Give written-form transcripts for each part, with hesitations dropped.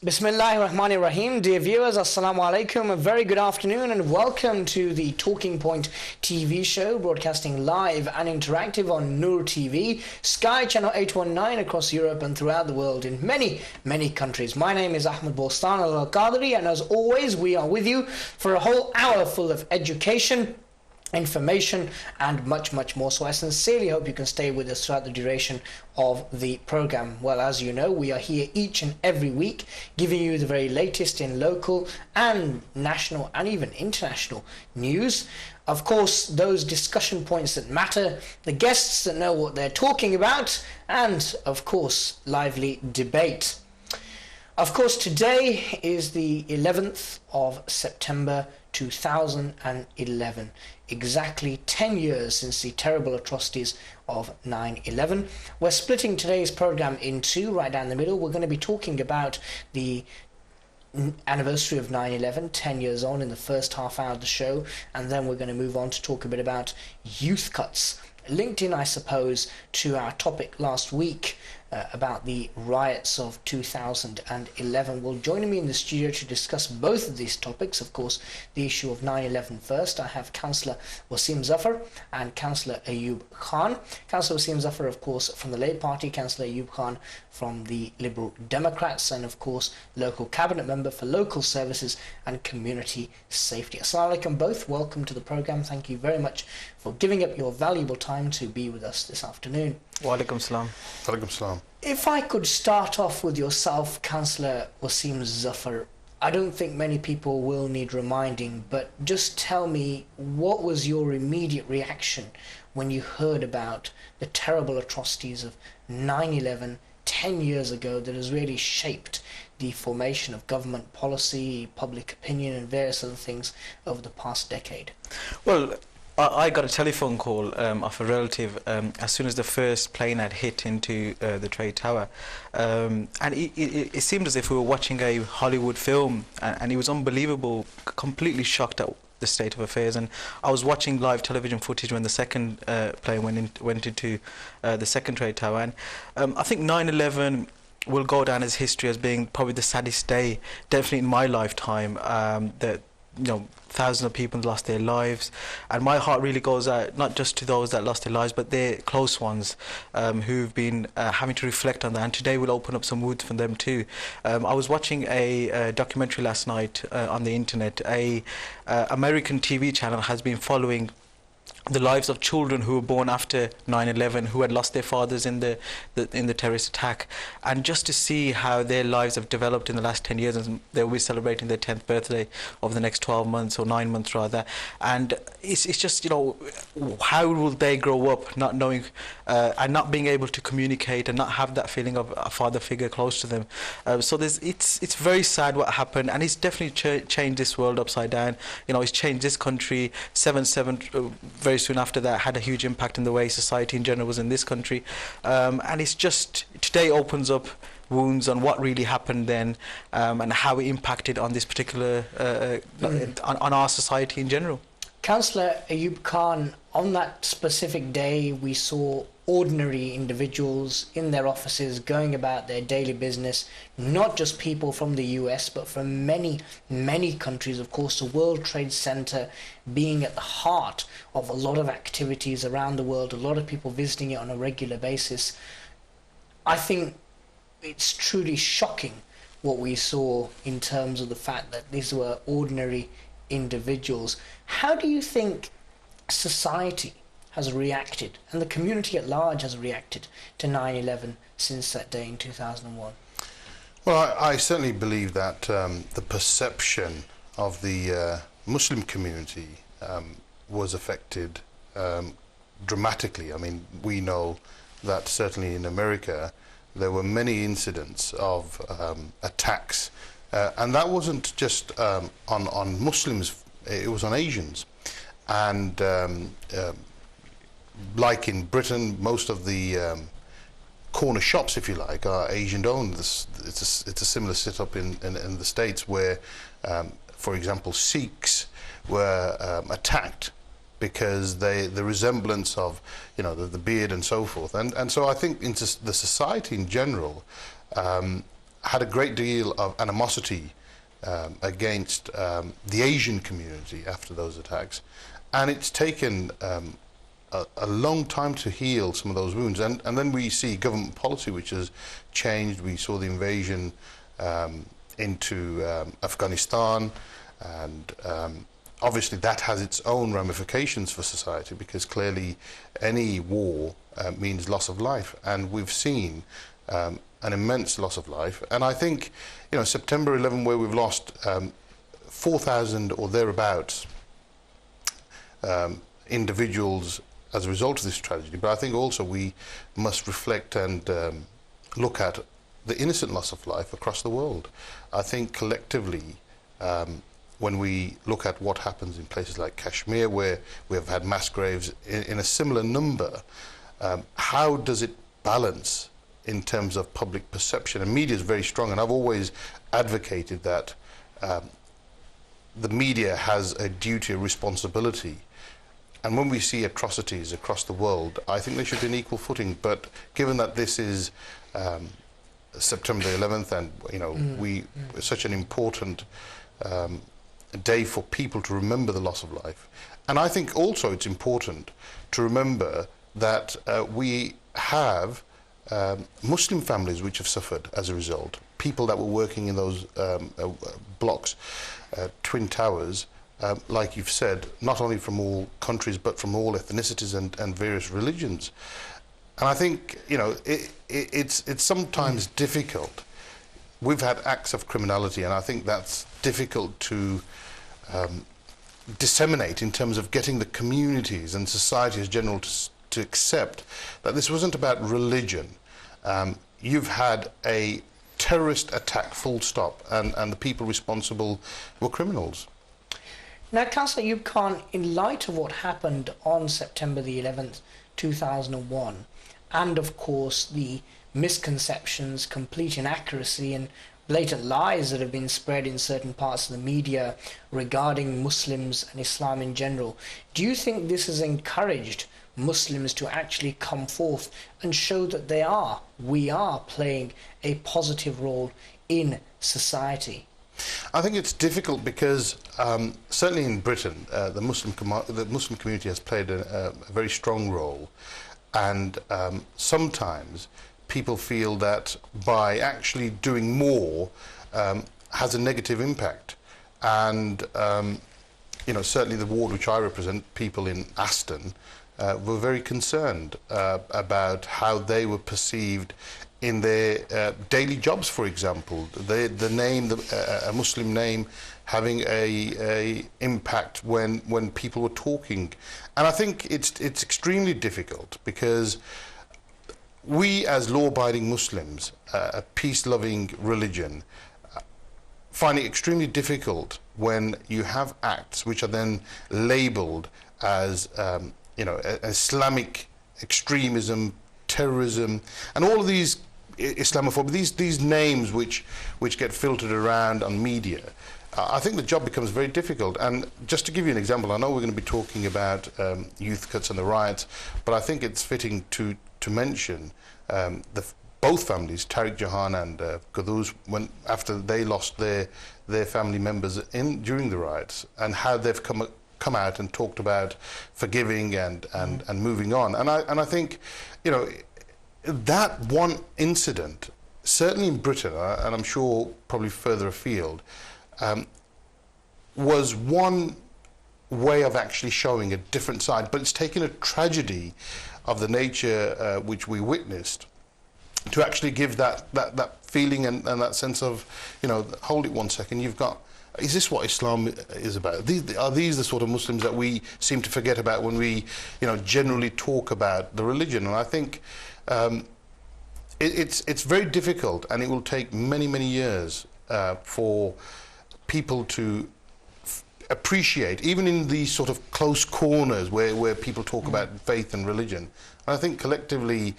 Bismillahirrahmanirrahim. Dear viewers, Assalamu alaikum. A very good afternoon and welcome to the Talking Point TV show, broadcasting live and interactive on Noor TV, Sky Channel 819 across Europe and throughout the world in many countries. My name is Ahmad Bostan al-Qadri, and as always we are with you for a whole hour full of education, information and much more. So I sincerely hope you can stay with us throughout the duration of the program. Well, as you know, we are here each and every week giving you the very latest in local and national and even international news. Of course, those discussion points that matter, the guests that know what they're talking about, and of course lively debate. Of course, today is the 11th of September 2011, exactly 10 years since the terrible atrocities of 9/11. We're splitting today's program in two, right down the middle. We're going to be talking about the anniversary of 9/11, 10 years on, in the first half hour of the show, and then we're going to move on to talk a bit about youth cuts, linked in, I suppose, to our topic last week about the riots of 2011. Well, joining me in the studio to discuss both of these topics, of course, the issue of 9/11 first, I have Councillor Waseem Zaffar and Councillor Ayoub Khan. Councillor Waseem Zaffar, of course, from the Labour Party, Councillor Ayoub Khan from the Liberal Democrats, and of course, local cabinet member for local services and community safety. Assalamu alaikum both, welcome to the programme. Thank you very much for giving up your valuable time to be with us this afternoon. Wa alaikum salam. Alaikum salam. If I could start off with yourself, Councillor Waseem Zaffar, I don't think many people will need reminding, but just tell me, what was your immediate reaction when you heard about the terrible atrocities of 9/11 10 years ago that has really shaped the formation of government policy, public opinion and various other things over the past decade? Well, I got a telephone call of a relative as soon as the first plane had hit into the Trade Tower, and it seemed as if we were watching a Hollywood film, and he was unbelievable, completely shocked at the state of affairs. And I was watching live television footage when the second plane went into the second Trade Tower, and I think 9/11 will go down as history as being probably the saddest day, definitely in my lifetime. That, you know, thousands of people lost their lives, and my heart really goes out not just to those that lost their lives, but their close ones who've been having to reflect on that, and today will open up some wounds for them too. I was watching a documentary last night on the internet. A American TV channel has been following the lives of children who were born after 9/11, who had lost their fathers in the terrorist attack, and just to see how their lives have developed in the last 10 years, and they'll be celebrating their 10th birthday over the next 12 months or 9 months rather, and it's just, you know, how will they grow up not knowing and not being able to communicate and not have that feeling of a father figure close to them. So it's very sad what happened, and it's definitely changed this world upside down. You know, it's changed this country. 7/7 very soon after that had a huge impact in the way society in general was in this country, and it's just today opens up wounds on what really happened then, and how it impacted on this particular on our society in general. Councillor Ayoub Khan, on that specific day we saw ordinary individuals in their offices going about their daily business, not just people from the US but from many countries. Of course, the World Trade Center being at the heart of a lot of activities around the world, a lot of people visiting it on a regular basis. I think it's truly shocking what we saw in terms of the fact that these were ordinary individuals. How do you think society has reacted, and the community at large has reacted, to 9/11 since that day in 2001? Well, I certainly believe that the perception of the Muslim community was affected dramatically. I mean, we know that certainly in America there were many incidents of attacks, and that wasn't just on Muslims, it was on Asians. And like in Britain, most of the corner shops, if you like, are Asian owned. It's a similar setup in the States, where, for example, Sikhs were attacked because the resemblance of, you know, the beard and so forth. And so I think into the society in general, had a great deal of animosity against the Asian community after those attacks, and it's taken a long time to heal some of those wounds. And then we see government policy which has changed. We saw the invasion into Afghanistan, and obviously that has its own ramifications for society, because clearly any war means loss of life, and we've seen an immense loss of life. And I think, you know, September 11, where we've lost 4,000 or thereabouts individuals as a result of this tragedy, but I think also we must reflect and look at the innocent loss of life across the world. I think collectively, when we look at what happens in places like Kashmir, where we have had mass graves in a similar number, how does it balance in terms of public perception? And media is very strong, and I've always advocated that the media has a duty, a responsibility. And when we see atrocities across the world, I think they should be on equal footing. But given that this is September the 11th, and you know, such an important day for people to remember the loss of life, and I think also it's important to remember that we have Muslim families which have suffered as a result. People that were working in those blocks, Twin Towers, like you've said, not only from all countries but from all ethnicities and various religions. And I think, you know, it's sometimes difficult. We've had acts of criminality, and I think that's difficult to disseminate in terms of getting the communities and society as general to accept that this wasn't about religion. You've had a terrorist attack, full stop, and the people responsible were criminals. Now, Councillor Ayoub Khan, in light of what happened on September the 11th, 2001, and of course the misconceptions, complete inaccuracy and blatant lies that have been spread in certain parts of the media regarding Muslims and Islam in general, do you think this has encouraged Muslims to actually come forth and show that we are playing a positive role in society? I think it's difficult because certainly in Britain, the Muslim community has played a very strong role, and sometimes people feel that by actually doing more has a negative impact. And you know, certainly the ward which I represent, people in Aston, were very concerned about how they were perceived in their daily jobs, for example. The name, a Muslim name, having a impact when people were talking. And I think it's extremely difficult, because we as law-abiding Muslims, a peace-loving religion, find it extremely difficult when you have acts which are then labelled as you know, Islamic extremism, terrorism, and all of these Islamophobia, these names which get filtered around on media. I think the job becomes very difficult. And just to give you an example, I know we're going to be talking about youth cuts and the riots, but I think it's fitting to mention both families, Tariq Jahan and Qudus, after they lost their family members during the riots, and how they've come out and talked about forgiving and moving on. And I think, you know, that one incident, certainly in Britain, and I'm sure probably further afield, was one way of actually showing a different side. But it's taken a tragedy of the nature which we witnessed to actually give that feeling and that sense of, you know, hold it one second, you've got, is this what Islam is about? Are these the sort of Muslims that we seem to forget about when we, you know, generally talk about the religion? And I think it's very difficult, and it will take many years for people to appreciate, even in these sort of close corners where people talk about faith and religion. And I think collectively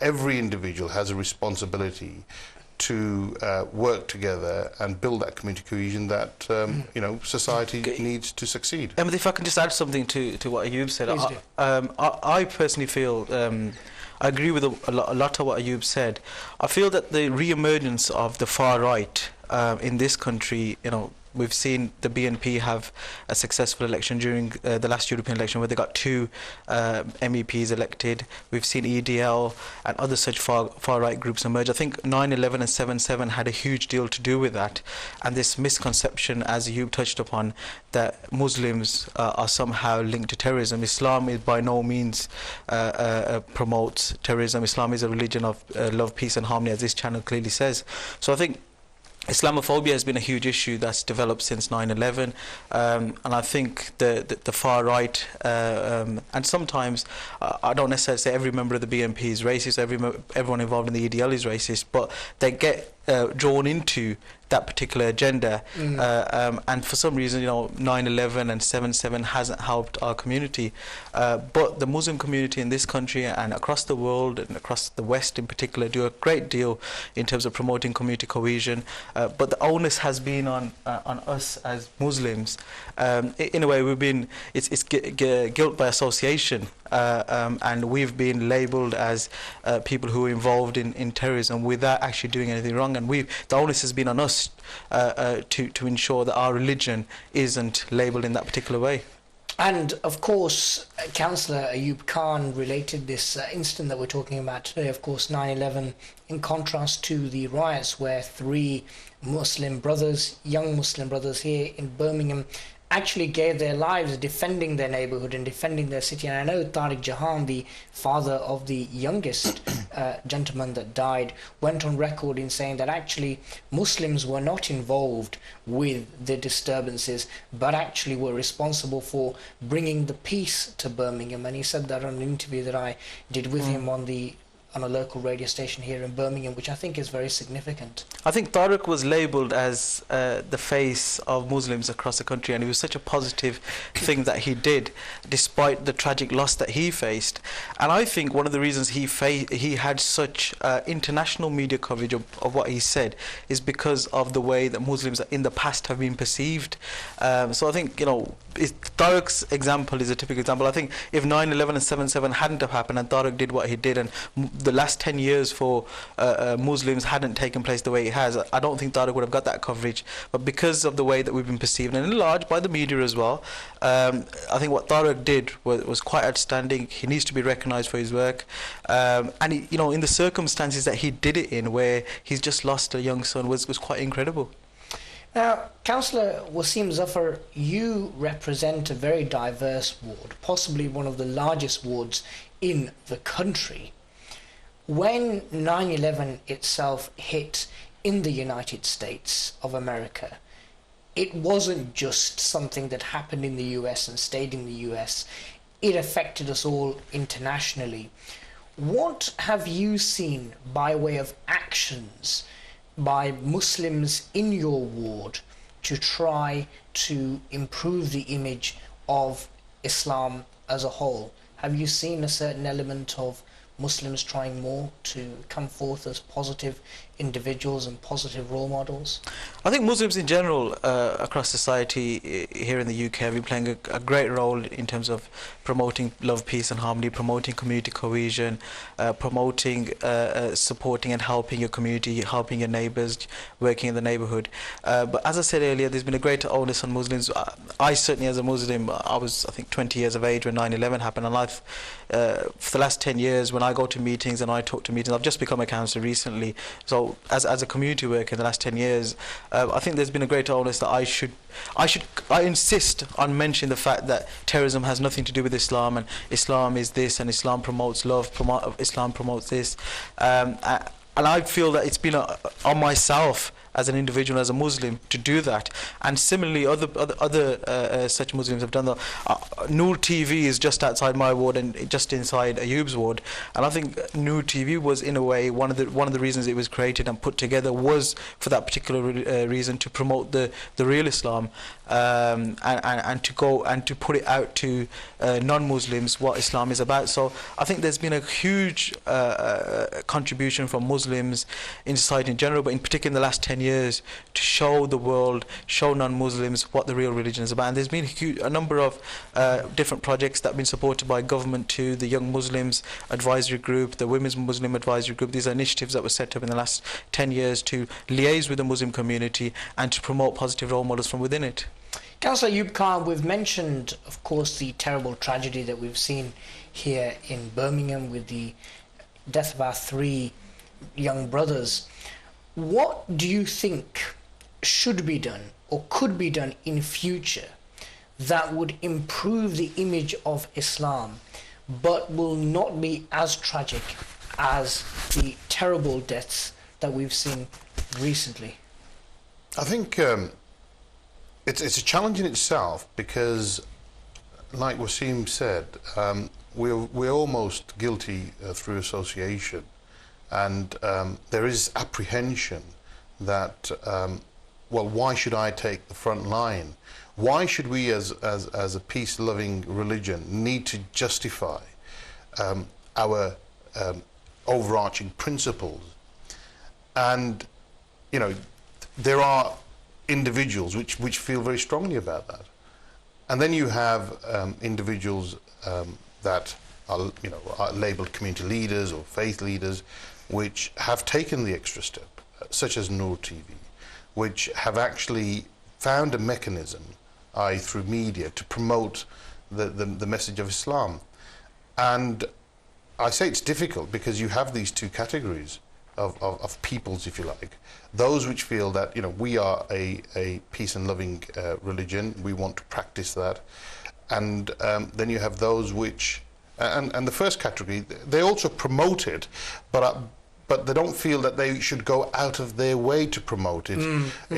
every individual has a responsibility to work together and build that community cohesion that society needs to succeed. Ahmad, if I can just add something to what Ayoub said. I personally feel I agree with a lot of what Ayoub said. I feel that the re-emergence of the far right in this country, we've seen the BNP have a successful election during the last European election where they got 2 MEPs elected. We've seen EDL and other such far-right groups emerge. I think 9/11 and 7/7 had a huge deal to do with that. And this misconception, as you touched upon, that Muslims are somehow linked to terrorism. Islam is by no means promotes terrorism. Islam is a religion of love, peace and harmony, as this channel clearly says. So I think Islamophobia has been a huge issue that's developed since 9/11, and I think the far right, and sometimes I don't necessarily say every member of the BNP is racist, everyone involved in the EDL is racist, but they get drawn into that particular agenda, and for some reason 9/11 and 7/7 hasn't helped our community, but the Muslim community in this country and across the world and across the West in particular do a great deal in terms of promoting community cohesion, but the onus has been on us as Muslims. In a way it's guilt by association, and we've been labelled as people who are involved in terrorism without actually doing anything wrong, and the onus has been on us to ensure that our religion isn't labelled in that particular way. And of course, Councillor Ayoub Khan related this incident that we're talking about today, of course 9/11, in contrast to the riots where 3 Muslim brothers, young Muslim brothers here in Birmingham, actually gave their lives defending their neighbourhood and defending their city. And I know Tariq Jahan, the father of the youngest gentleman that died, went on record in saying that actually Muslims were not involved with the disturbances, but actually were responsible for bringing the peace to Birmingham. And he said that on an interview that I did with him on a local radio station here in Birmingham, which I think is very significant. I think Tariq was labelled as the face of Muslims across the country, and it was such a positive thing that he did, despite the tragic loss that he faced. And I think one of the reasons he had such international media coverage of what he said is because of the way that Muslims in the past have been perceived. So I think Tariq's example is a typical example. I think if 9/11 and 7/7 hadn't have happened and Tariq did what he did, and the last 10 years for Muslims hadn't taken place the way it has, I don't think Tariq would have got that coverage. But because of the way that we've been perceived, and in large by the media as well, I think what Tariq did was quite outstanding. He needs to be recognised for his work, and in the circumstances that he did it in, where he's just lost a young son, was quite incredible. Now, Councillor Waseem Zaffar, you represent a very diverse ward, possibly one of the largest wards in the country. When 9/11 itself hit in the United States of America, it wasn't just something that happened in the US and stayed in the US. It affected us all internationally. What have you seen by way of actions by Muslims in your ward to try to improve the image of Islam as a whole? Have you seen a certain element of Muslims trying more to come forth as positive individuals and positive role models? I think Muslims in general across society here in the UK have been playing a great role in terms of promoting love, peace and harmony, promoting community cohesion, promoting, supporting and helping your community, helping your neighbours, working in the neighbourhood. But as I said earlier, there's been a greater onus on Muslims. I certainly, as a Muslim, I was, I think, 20 years of age when 9/11 happened, and I've, for the last 10 years, when I go to meetings and I talk to meetings, I've just become a councillor recently, so as a community worker in the last 10 years, I think there's been a greater onus that I insist on mentioning the fact that terrorism has nothing to do with Islam, and Islam is this, and Islam promotes love, Islam promotes this, and I feel that it's been on myself as an individual, as a Muslim, to do that. And similarly, other such Muslims have done that. Noor TV is just outside my ward and just inside Ayoub's ward, and I think Noor TV was, in a way, one of the reasons it was created and put together was for that particular reason, to promote the real Islam, and to go and to put it out to non-Muslims what Islam is about. So I think there's been a huge contribution from Muslims in society in general, but in particular in the last 10 years, to show the world, show non-Muslims what the real religion is about. And there's been a number of different projects that have been supported by government too, the Young Muslims Advisory Group, the Women's Muslim Advisory Group. These are initiatives that were set up in the last 10 years to liaise with the Muslim community and to promote positive role models from within it. Councillor Ayoub Khan, we've mentioned, of course, the terrible tragedy that we've seen here in Birmingham with the death of our 3 young brothers. What do you think should be done or could be done in future that would improve the image of Islam but will not be as tragic as the terrible deaths that we've seen recently? I think it's a challenge in itself, because, like Waseem said, we're almost guilty through association, and there is apprehension that, well, why should I take the front line? Why should we, as a peace-loving religion, need to justify our overarching principles? And, you know, there are individuals which feel very strongly about that, and then you have individuals that are, you know, are labelled community leaders or faith leaders, which have taken the extra step, such as Noor TV, which have actually found a mechanism, i.e. through media, to promote the message of Islam. And I say it's difficult because you have these 2 categories of peoples, if you like. Those which feel that, you know, we are a peace and loving religion, we want to practice that. And then you have those which, and the first category, they also promote it, but they don't feel that they should go out of their way to promote it.